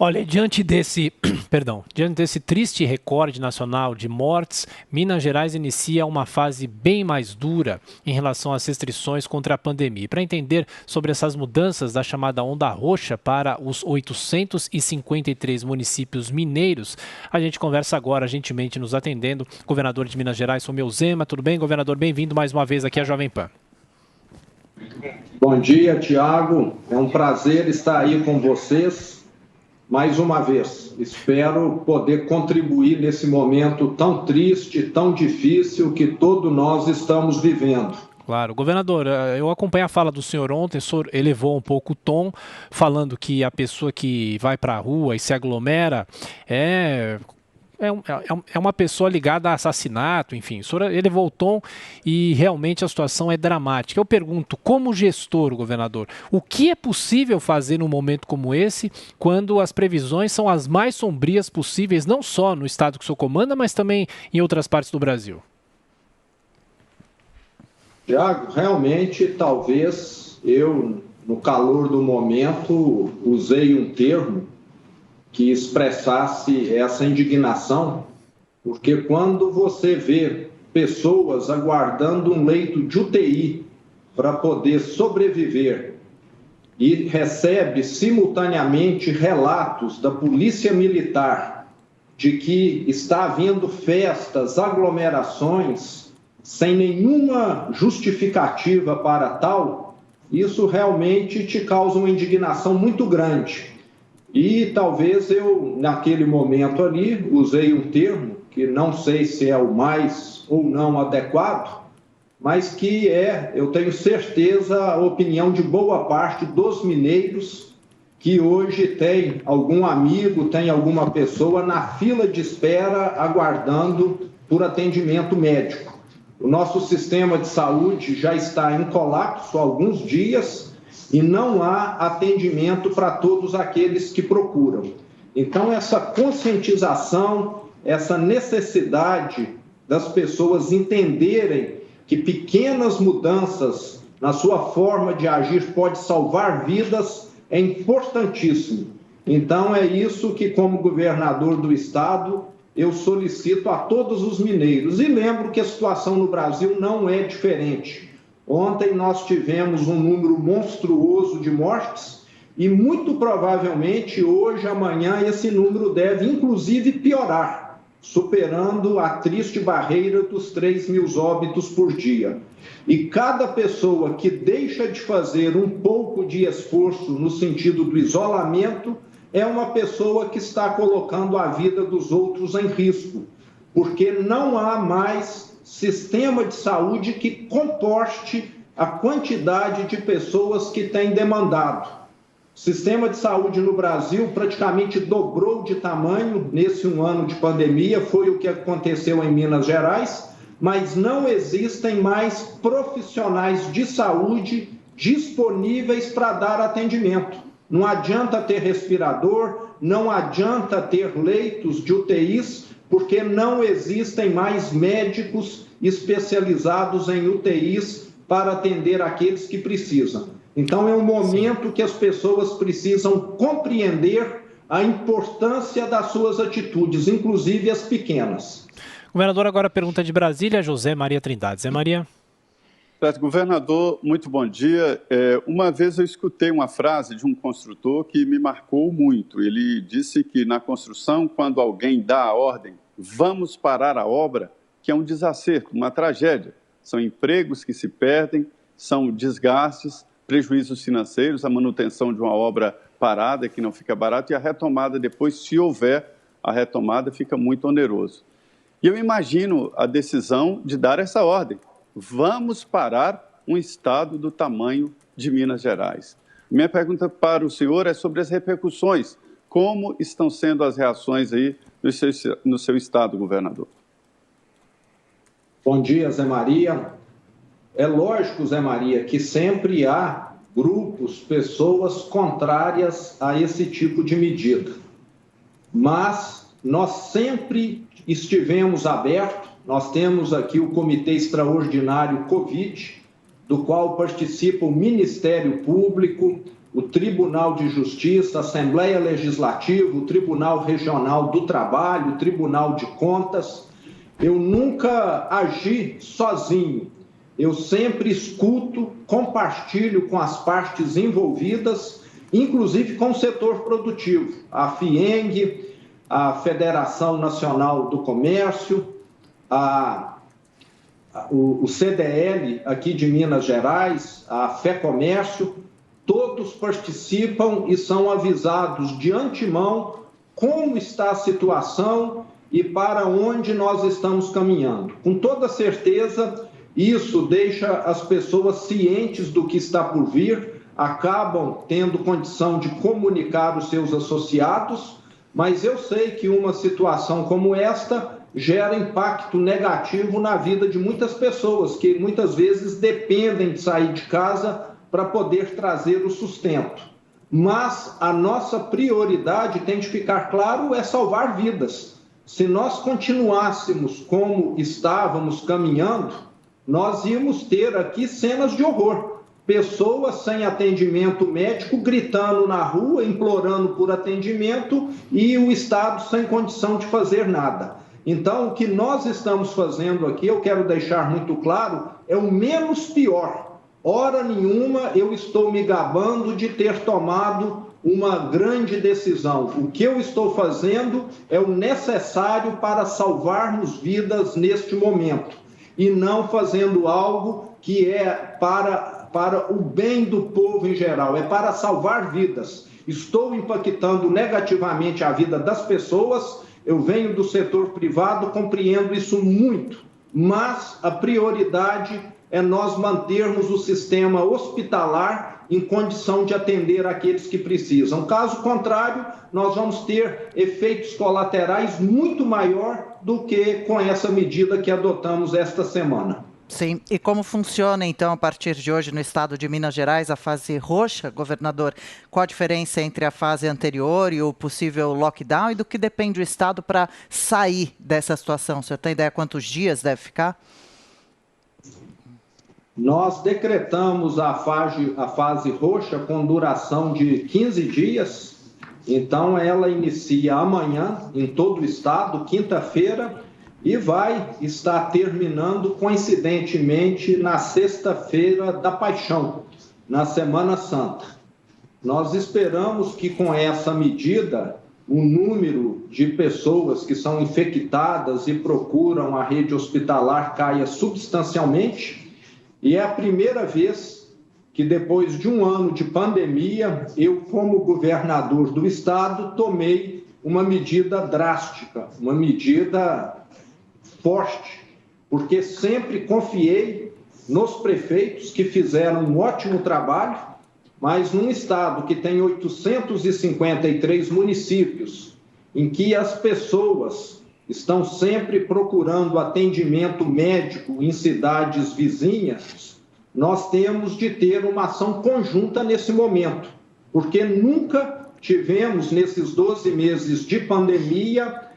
Olha, diante desse triste recorde nacional de mortes, Minas Gerais inicia uma fase bem mais dura em relação às restrições contra a pandemia. Para entender sobre essas mudanças da chamada onda roxa para os 853 municípios mineiros, a gente conversa agora, gentilmente nos atendendo, governador de Minas Gerais, Romeu Zema. Tudo bem, governador? Bem-vindo mais uma vez aqui à Jovem Pan. Bom dia, Tiago. É um prazer estar aí com vocês. Mais uma vez, espero poder contribuir nesse momento tão triste, tão difícil que todos nós estamos vivendo. Claro. Governador, eu acompanhei a fala do senhor ontem, o senhor elevou um pouco o tom, falando que a pessoa que vai para a rua e se aglomera é uma pessoa ligada a assassinato, enfim. O senhor elevou o tom e realmente a situação é dramática. Eu pergunto, como gestor, governador, o que é possível fazer num momento como esse, quando as previsões são as mais sombrias possíveis, não só no estado que o senhor comanda, mas também em outras partes do Brasil? Tiago, realmente, talvez eu, no calor do momento, usei um termo que expressasse essa indignação, porque quando você vê pessoas aguardando um leito de UTI para poder sobreviver e recebe simultaneamente relatos da Polícia Militar de que está havendo festas, aglomerações, sem nenhuma justificativa para tal, isso realmente te causa uma indignação muito grande. E talvez eu, naquele momento ali, usei um termo que não sei se é o mais ou não adequado, mas que eu tenho certeza, a opinião de boa parte dos mineiros que hoje tem algum amigo, tem alguma pessoa na fila de espera aguardando por atendimento médico. O nosso sistema de saúde já está em colapso há alguns dias e não há atendimento para todos aqueles que procuram. Então, essa conscientização, essa necessidade das pessoas entenderem que pequenas mudanças na sua forma de agir pode salvar vidas é importantíssimo. Então, é isso que, como governador do estado, eu solicito a todos os mineiros. E lembro que a situação no Brasil não é diferente. Ontem nós tivemos um número monstruoso de mortes e muito provavelmente hoje, amanhã, esse número deve inclusive piorar, superando a triste barreira dos 3.000 óbitos por dia. E cada pessoa que deixa de fazer um pouco de esforço no sentido do isolamento é uma pessoa que está colocando a vida dos outros em risco, porque não há mais sistema de saúde que comporte a quantidade de pessoas que tem demandado. O sistema de saúde no Brasil praticamente dobrou de tamanho nesse um ano de pandemia, foi o que aconteceu em Minas Gerais, mas não existem mais profissionais de saúde disponíveis para dar atendimento. Não adianta ter respirador, não adianta ter leitos de UTIs, porque não existem mais médicos especializados em UTIs para atender aqueles que precisam. Então, é um momento que as pessoas precisam compreender a importância das suas atitudes, inclusive as pequenas. Governador, agora a pergunta de Brasília, José Maria Trindade. Zé Maria. Governador, muito bom dia. Uma vez eu escutei uma frase de um construtor que me marcou muito. Ele disse que na construção, quando alguém dá a ordem, vamos parar a obra, que é um desacerto, uma tragédia. São empregos que se perdem, são desgastes, prejuízos financeiros, a manutenção de uma obra parada, que não fica barato, e a retomada depois, se houver a retomada, fica muito oneroso. E eu imagino a decisão de dar essa ordem. Vamos parar um estado do tamanho de Minas Gerais. Minha pergunta para o senhor é sobre as repercussões. Como estão sendo as reações aí no seu estado, governador? Bom dia, Zé Maria. É lógico, Zé Maria, que sempre há grupos, pessoas contrárias a esse tipo de medida. Mas nós sempre estivemos abertos. Nós temos aqui o Comitê Extraordinário Covid, do qual participa o Ministério Público, o Tribunal de Justiça, a Assembleia Legislativa, o Tribunal Regional do Trabalho, o Tribunal de Contas. Eu nunca agi sozinho. Eu sempre escuto, compartilho com as partes envolvidas, inclusive com o setor produtivo, a FIENG, a Federação Nacional do Comércio, o CDL aqui de Minas Gerais, a FEComércio, todos participam e são avisados de antemão como está a situação e para onde nós estamos caminhando. Com toda certeza, isso deixa as pessoas cientes do que está por vir, acabam tendo condição de comunicar os seus associados, mas eu sei que uma situação como esta gera impacto negativo na vida de muitas pessoas, que muitas vezes dependem de sair de casa para poder trazer o sustento. Mas a nossa prioridade, tem de ficar claro, é salvar vidas. Se nós continuássemos como estávamos caminhando, nós íamos ter aqui cenas de horror. Pessoas sem atendimento médico gritando na rua, implorando por atendimento e o Estado sem condição de fazer nada. Então, o que nós estamos fazendo aqui, eu quero deixar muito claro, é o menos pior. Hora nenhuma eu estou me gabando de ter tomado uma grande decisão. O que eu estou fazendo é o necessário para salvarmos vidas neste momento e não fazendo algo que é para o bem do povo em geral, é para salvar vidas. Estou impactando negativamente a vida das pessoas, eu venho do setor privado, compreendo isso muito, mas a prioridade é nós mantermos o sistema hospitalar em condição de atender aqueles que precisam. Caso contrário, nós vamos ter efeitos colaterais muito maior do que com essa medida que adotamos esta semana. Sim, e como funciona então a partir de hoje no estado de Minas Gerais a fase roxa, governador? Qual a diferença entre a fase anterior e o possível lockdown e do que depende o estado para sair dessa situação? O senhor tem ideia quantos dias deve ficar? Nós decretamos a fase roxa com duração de 15 dias, então ela inicia amanhã em todo o estado, quinta-feira, e vai estar terminando coincidentemente na sexta-feira da Paixão, na Semana Santa. Nós esperamos que com essa medida o número de pessoas que são infectadas e procuram a rede hospitalar caia substancialmente. E é a primeira vez que, depois de um ano de pandemia, eu, como governador do estado, tomei uma medida drástica, uma medida forte, porque sempre confiei nos prefeitos que fizeram um ótimo trabalho, mas num estado que tem 853 municípios, em que as pessoas estão sempre procurando atendimento médico em cidades vizinhas, nós temos de ter uma ação conjunta nesse momento, porque nunca tivemos, nesses 12 meses de pandemia,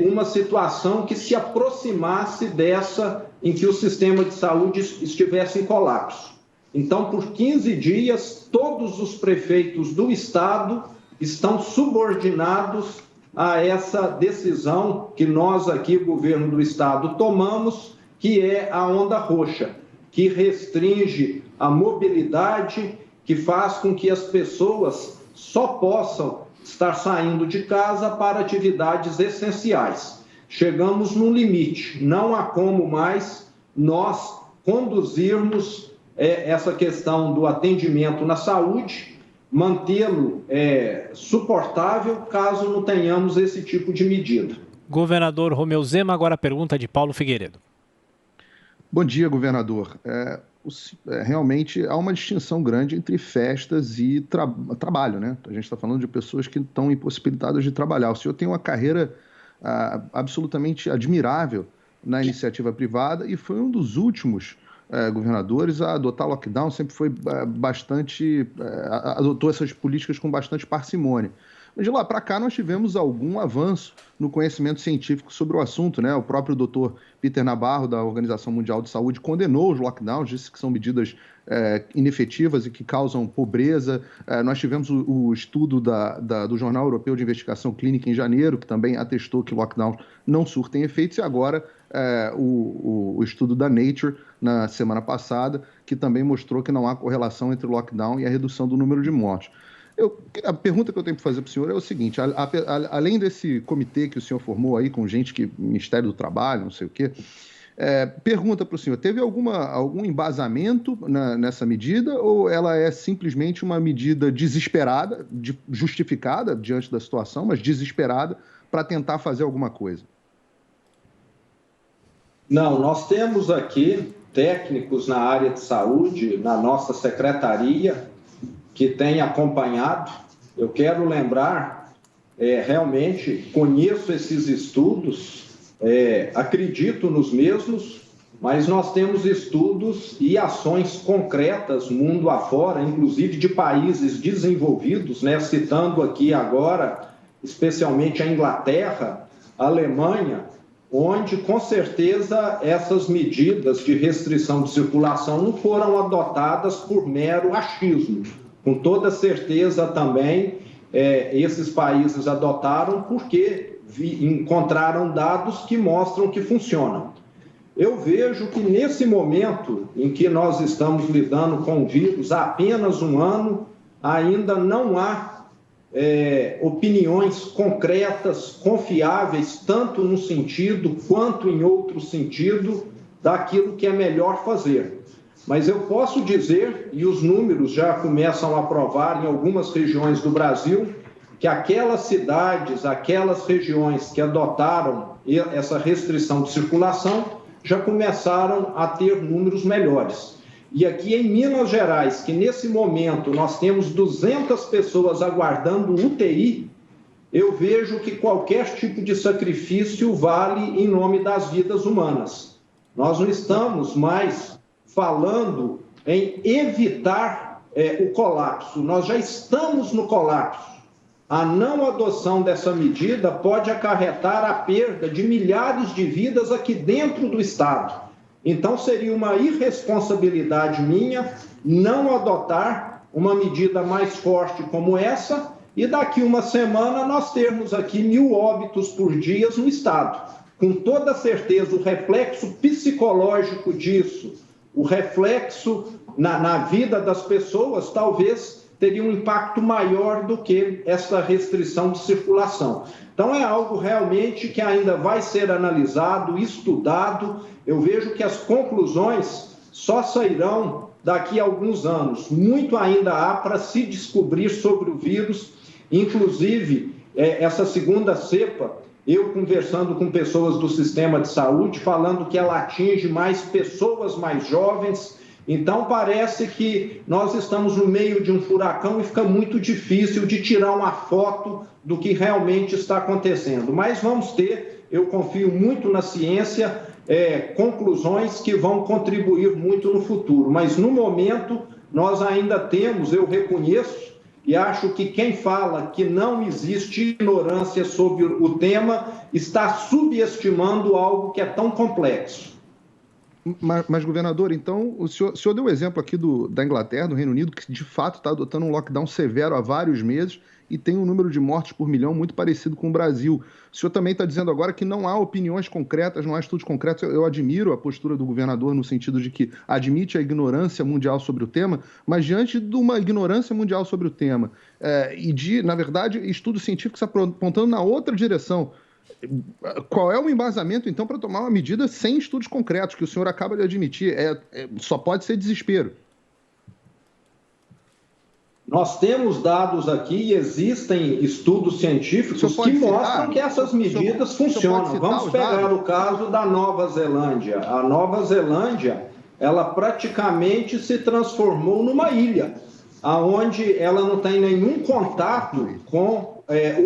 uma situação que se aproximasse dessa em que o sistema de saúde estivesse em colapso. Então, por 15 dias, todos os prefeitos do estado estão subordinados a essa decisão que nós aqui, governo do estado, tomamos, que é a onda roxa, que restringe a mobilidade, que faz com que as pessoas só possam estar saindo de casa para atividades essenciais. Chegamos no limite, não há como mais nós conduzirmos essa questão do atendimento na saúde, mantê-lo suportável caso não tenhamos esse tipo de medida. Governador Romeu Zema, agora a pergunta de Paulo Figueiredo. Bom dia, governador. Realmente há uma distinção grande entre festas e trabalho, né? A gente está falando de pessoas que estão impossibilitadas de trabalhar. O senhor tem uma carreira absolutamente admirável na iniciativa privada e foi um dos últimos governadores a adotar lockdown, sempre foi adotou essas políticas com bastante parcimônia. Mas de lá para cá nós tivemos algum avanço no conhecimento científico sobre o assunto, né? O próprio Dr. Peter Nabarro, da Organização Mundial de Saúde, condenou os lockdowns, disse que são medidas inefetivas e que causam pobreza. Nós tivemos o estudo do Jornal Europeu de Investigação Clínica em janeiro, que também atestou que lockdowns não surtem efeitos, e agora o estudo da Nature, na semana passada, que também mostrou que não há correlação entre o lockdown e a redução do número de mortes. A pergunta que eu tenho para fazer para o senhor é o seguinte: além desse comitê que o senhor formou aí com gente que Ministério do Trabalho, não sei o quê, pergunta para o senhor, teve algum embasamento nessa medida ou ela é simplesmente uma medida desesperada, justificada diante da situação, mas desesperada para tentar fazer alguma coisa? Não, nós temos aqui técnicos na área de saúde, na nossa secretaria, que têm acompanhado. Eu quero lembrar, realmente, conheço esses estudos, acredito nos mesmos, mas nós temos estudos e ações concretas mundo afora, inclusive de países desenvolvidos, né? Citando aqui agora, especialmente a Inglaterra, a Alemanha, onde, com certeza, essas medidas de restrição de circulação não foram adotadas por mero achismo. Com toda certeza, também, esses países adotaram porque encontraram dados que mostram que funcionam. Eu vejo que, nesse momento em que nós estamos lidando com o vírus há apenas um ano, ainda não há opiniões concretas, confiáveis, tanto num sentido quanto em outro sentido, daquilo que é melhor fazer. Mas eu posso dizer, e os números já começam a provar em algumas regiões do Brasil, que aquelas cidades, aquelas regiões que adotaram essa restrição de circulação já começaram a ter números melhores. E aqui em Minas Gerais, que nesse momento nós temos 200 pessoas aguardando UTI, eu vejo que qualquer tipo de sacrifício vale em nome das vidas humanas. Nós não estamos mais falando em evitar o colapso, nós já estamos no colapso. A não adoção dessa medida pode acarretar a perda de milhares de vidas aqui dentro do Estado. Então, seria uma irresponsabilidade minha não adotar uma medida mais forte como essa e daqui uma semana nós termos aqui 1.000 óbitos por dia no Estado. Com toda certeza, o reflexo psicológico disso, o reflexo na vida das pessoas, talvez teria um impacto maior do que essa restrição de circulação. Então, é algo realmente que ainda vai ser analisado, estudado. Eu vejo que as conclusões só sairão daqui a alguns anos. Muito ainda há para se descobrir sobre o vírus, inclusive essa segunda cepa, eu conversando com pessoas do sistema de saúde, falando que ela atinge mais pessoas mais jovens. Então, parece que nós estamos no meio de um furacão e fica muito difícil de tirar uma foto do que realmente está acontecendo. Mas vamos ter, eu confio muito na ciência, conclusões que vão contribuir muito no futuro. Mas, no momento, nós ainda temos, eu reconheço, e acho que quem fala que não existe ignorância sobre o tema está subestimando algo que é tão complexo. Mas, governador, então, o senhor deu o exemplo aqui da Inglaterra, do Reino Unido, que de fato está adotando um lockdown severo há vários meses e tem um número de mortes por milhão muito parecido com o Brasil. O senhor também está dizendo agora que não há opiniões concretas, não há estudos concretos. Eu admiro a postura do governador no sentido de que admite a ignorância mundial sobre o tema, mas diante de uma ignorância mundial sobre o tema na verdade, estudos científicos apontando na outra direção, qual é o embasamento, então, para tomar uma medida sem estudos concretos, que o senhor acaba de admitir? Só pode ser desespero. Nós temos dados aqui e existem estudos científicos que mostram que essas medidas funcionam. Vamos pegar o caso da Nova Zelândia. A Nova Zelândia, ela praticamente se transformou numa ilha, onde ela não tem nenhum contato com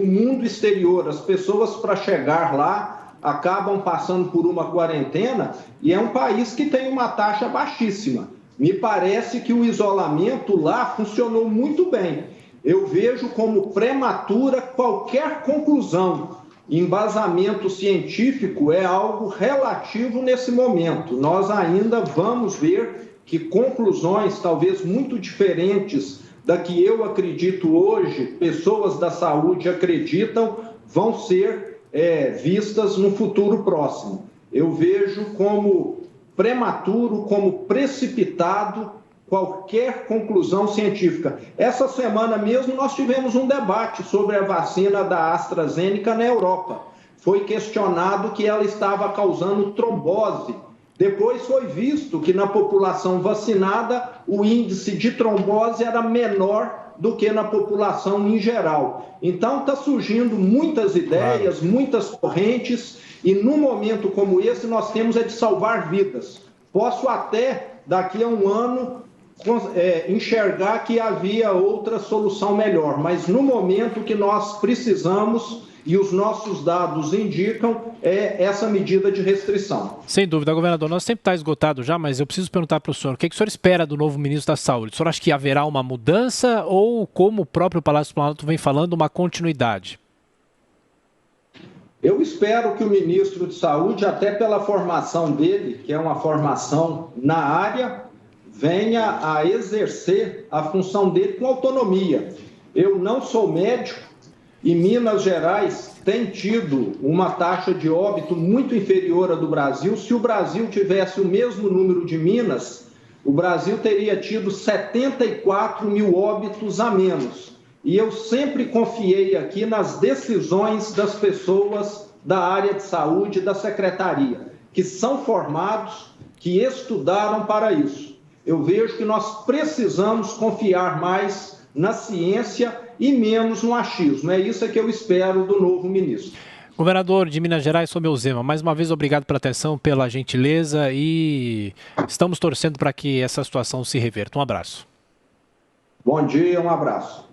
o mundo exterior. As pessoas, para chegar lá, acabam passando por uma quarentena e é um país que tem uma taxa baixíssima. Me parece que o isolamento lá funcionou muito bem. Eu vejo como prematura qualquer conclusão. embasamento científico é algo relativo nesse momento. Nós ainda vamos ver que conclusões talvez muito diferentes da que eu acredito hoje, pessoas da saúde acreditam, vão ser vistas no futuro próximo. Eu vejo como prematuro, como precipitado qualquer conclusão científica. Essa semana mesmo nós tivemos um debate sobre a vacina da AstraZeneca na Europa. Foi questionado que ela estava causando trombose. Depois foi visto que na população vacinada o índice de trombose era menor do que na população em geral. Então está surgindo muitas ideias, muitas correntes, e num momento como esse nós temos de salvar vidas. Posso até, daqui a um ano, enxergar que havia outra solução melhor, mas no momento que nós precisamos, e os nossos dados indicam, essa medida de restrição. Sem dúvida, governador. Nosso tempo está esgotado já, mas eu preciso perguntar para o senhor, o que o senhor espera do novo ministro da Saúde? O senhor acha que haverá uma mudança ou, como o próprio Palácio do Planalto vem falando, uma continuidade? Eu espero que o ministro de Saúde, até pela formação dele, que é uma formação na área, venha a exercer a função dele com autonomia. Eu não sou médico e Minas Gerais tem tido uma taxa de óbito muito inferior à do Brasil. Se o Brasil tivesse o mesmo número de Minas, o Brasil teria tido 74 mil óbitos a menos. E eu sempre confiei aqui nas decisões das pessoas da área de saúde da secretaria, que são formados, que estudaram para isso. Eu vejo que nós precisamos confiar mais na ciência e menos no achismo. É isso que eu espero do novo ministro. Governador de Minas Gerais, Romeu Zema, mais uma vez obrigado pela atenção, pela gentileza, e estamos torcendo para que essa situação se reverta. Um abraço. Bom dia, um abraço.